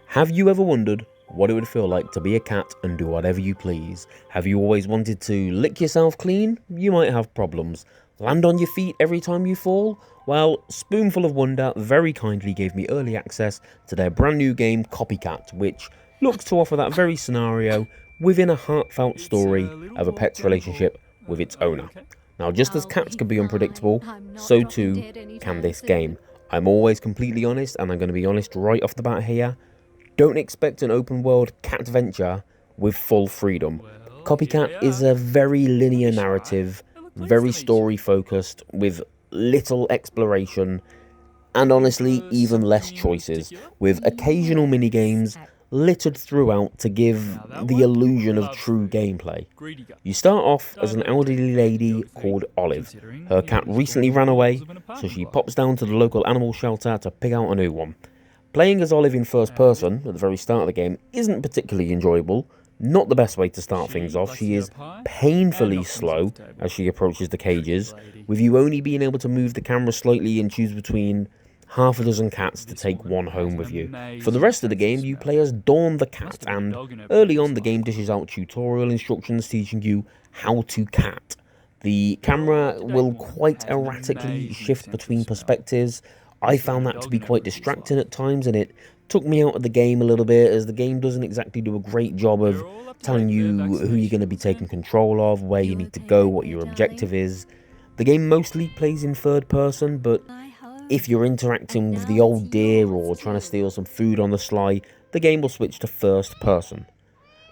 Have you ever wondered what it would feel like to be a cat and do whatever you please? Have you always wanted to lick yourself clean? You might have problems. Land on your feet every time you fall? Well, Spoonful of Wonder very kindly gave me early access to their brand new game Copycat, which looks to offer that very scenario within a heartfelt story of a pet's relationship with its owner. Now, just as cats can be unpredictable, so too can this game. I'm always completely honest, and I'm going to be honest right off the bat here. Don't expect an open world cat venture with full freedom. Copycat is a very linear narrative, very story focused, with little exploration, and honestly even less choices, with occasional minigames littered throughout to give the illusion of true gameplay. You start off as an elderly lady called Olive. Her cat recently ran away, so she pops down to the local animal shelter to pick out a new one. Playing as Olive in first person at the very start of the game isn't particularly enjoyable. Not the best way to start things off. She is painfully slow as she approaches the cages, with you only being able to move the camera slightly and choose between half a dozen cats to take one home with you. For the rest of the game, you play as Dawn the cat, and early on the game dishes out tutorial instructions teaching you how to cat. The camera will quite erratically shift between perspectives. I found that to be quite distracting at times, and it took me out of the game a little bit, as the game doesn't exactly do a great job of telling you who you're going to be taking control of, where you need to go, what your objective is. The game mostly plays in third person, but if you're interacting with the old deer or trying to steal some food on the sly, the game will switch to first person.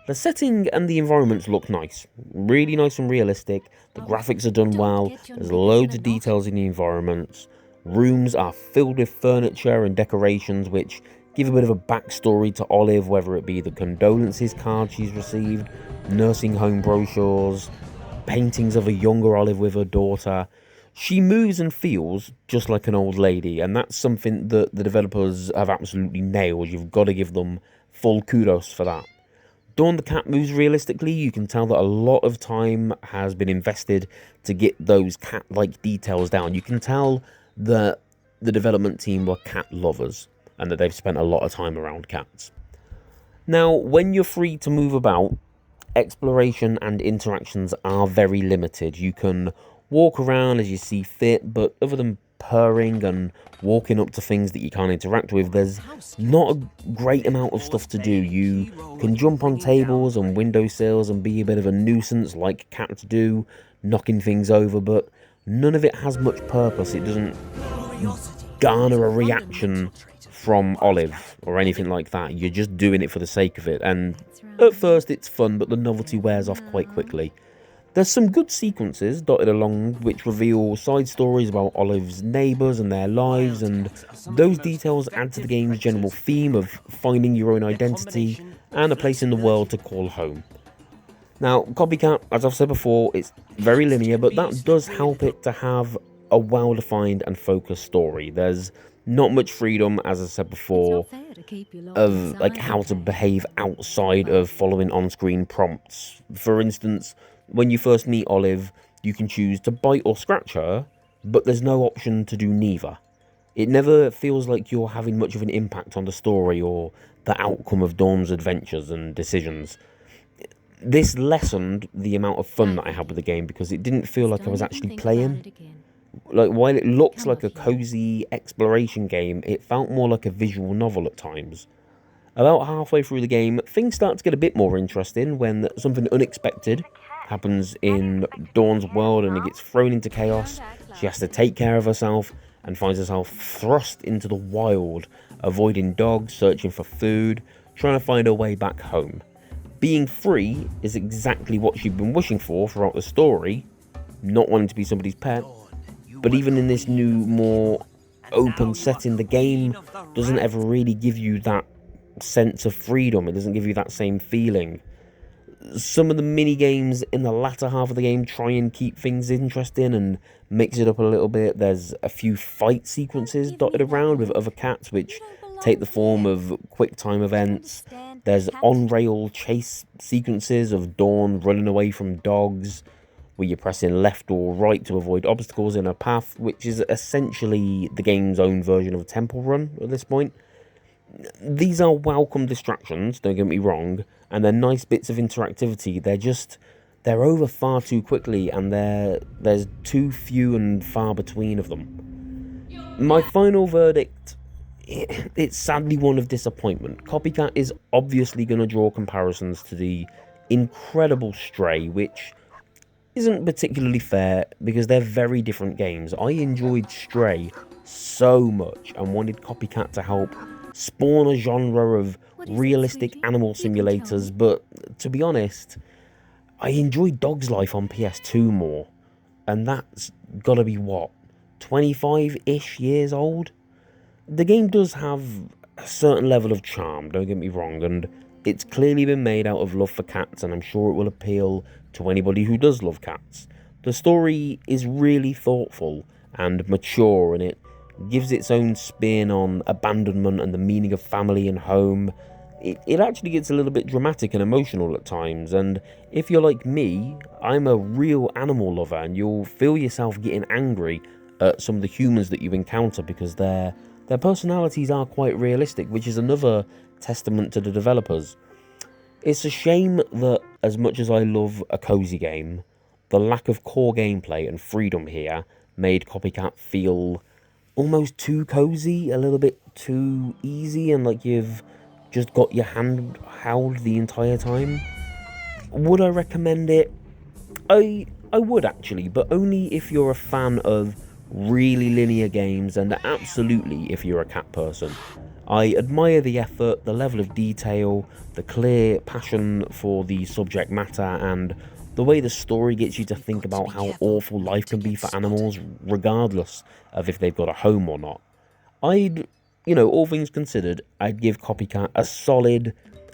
The setting and the environments look nice, really nice and realistic. The graphics are done well, there's loads of details in the environments. Rooms are filled with furniture and decorations which give a bit of a backstory to Olive, whether it be the condolences card she's received, nursing home brochures, paintings of a younger Olive with her daughter. She moves and feels just like an old lady, and that's something that the developers have absolutely nailed. You've got to give them full kudos for that. Dawn the cat moves realistically. You can tell that a lot of time has been invested to get those cat-like details down. You can tell that the development team were cat lovers and that they've spent a lot of time around cats. Now, when you're free to move about, exploration and interactions are very limited. You can walk around as you see fit, but other than purring and walking up to things that you can't interact with, there's not a great amount of stuff to do. You can jump on tables and windowsills and be a bit of a nuisance like cats do, knocking things over, but none of it has much purpose. It doesn't garner a reaction from Olive or anything like that. You're just doing it for the sake of it, and at first it's fun, but the novelty wears off quite quickly. There's some good sequences dotted along which reveal side stories about Olive's neighbours and their lives, and those details add to the game's general theme of finding your own identity and a place in the world to call home. Now, Copycat, as I've said before, it's very linear, but that does help it to have a well-defined and focused story. There's not much freedom, as I said before, of like how to behave outside of following on-screen prompts. For instance, when you first meet Olive, you can choose to bite or scratch her, but there's no option to do neither. It never feels like you're having much of an impact on the story or the outcome of Dawn's adventures and decisions. This lessened the amount of fun that I had with the game because it didn't feel like I was actually playing. Like, while it looks like a cozy exploration game, it felt more like a visual novel at times. About halfway through the game, things start to get a bit more interesting when something unexpected happens in Dawn's world and it gets thrown into chaos. She has to take care of herself and finds herself thrust into the wild, avoiding dogs, searching for food, trying to find her way back home. Being free is exactly what she'd been wishing for throughout the story, not wanting to be somebody's pet. But even in this new, more open setting, the game doesn't ever really give you that sense of freedom. It doesn't give you that same feeling. Some of the mini games in the latter half of the game try and keep things interesting and mix it up a little bit. There's a few fight sequences dotted around with other cats which take the form of quick time events. There's on-rail chase sequences of Dawn running away from dogs. where you're pressing left or right to avoid obstacles in a path, which is essentially the game's own version of a temple run at this point. These are welcome distractions, don't get me wrong, and they're nice bits of interactivity. They're over far too quickly, and there's too few and far between of them. My final verdict, it's sadly one of disappointment. Copycat is obviously going to draw comparisons to the incredible Stray, which isn't particularly fair because they're very different games. I enjoyed Stray so much and wanted Copycat to help spawn a genre of realistic animal simulators, but to be honest, I enjoyed Dog's Life on PS2 more, and that's gotta be what, 25-ish years old? The game does have a certain level of charm, don't get me wrong, and it's clearly been made out of love for cats, and I'm sure it will appeal to anybody who does love cats. The story is really thoughtful and mature, and it gives its own spin on abandonment and the meaning of family and home. It actually gets a little bit dramatic and emotional at times, and if you're like me, I'm a real animal lover, and you'll feel yourself getting angry at some of the humans that you encounter because their personalities are quite realistic, which is another testament to the developers. It's a shame that, as much as I love a cozy game, the lack of core gameplay and freedom here made Copycat feel almost too cozy, a little bit too easy, and like you've just got your hand held the entire time. Would I recommend it? I would actually, but only if you're a fan of really linear games, and absolutely if you're a cat person. I admire the effort, the level of detail, the clear passion for the subject matter, and the way the story gets you to think about how awful life can be for animals, regardless of if they've got a home or not. All things considered, I'd give Copycat a solid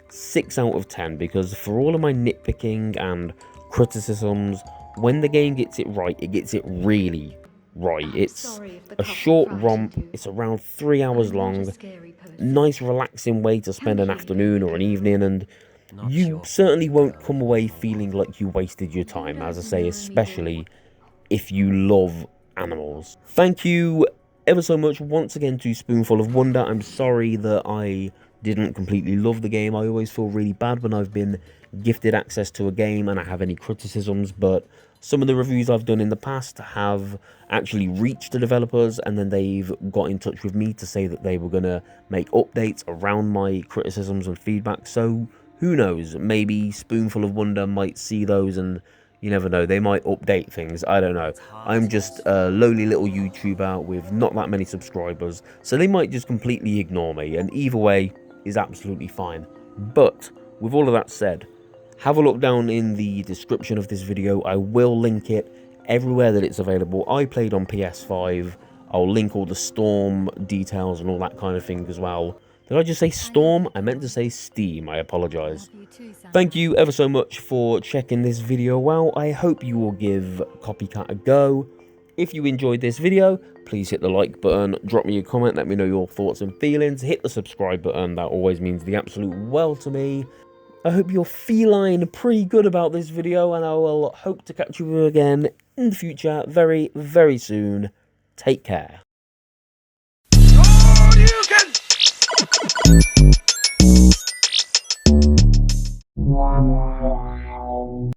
6 out of 10, because for all of my nitpicking and criticisms, when the game gets it right, it gets it really right. It's a short romp, it's around 3 hours long, nice relaxing way to spend an afternoon or an evening, and you certainly won't come away feeling like you wasted your time, as I say, especially if you love animals. Thank you ever so much once again to Spoonful of Wonder. I'm sorry that I didn't completely love the game. I always feel really bad when I've been gifted access to a game and I have any criticisms, but some of the reviews I've done in the past have actually reached the developers, and then they've got in touch with me to say that they were going to make updates around my criticisms and feedback. So who knows, maybe Spoonful of Wonder might see those, and you never know, they might update things. I don't know. I'm just a lowly little YouTuber with not that many subscribers, so they might just completely ignore me, and either way is absolutely fine. But with all of that said, have a look down in the description of this video. I will link it everywhere that it's available. I played on PS5. I'll link all the Storm details and all that kind of thing as well. Did I just say Storm? I meant to say Steam. I apologise. Thank you ever so much for checking this video out. I hope you will give Copycat a go. If you enjoyed this video, please hit the like button, drop me a comment, let me know your thoughts and feelings, hit the subscribe button, that always means the absolute world to me. I hope you're feline pretty good about this video, and I will hope to catch you again in the future very, very soon. Take care. Oh, you can...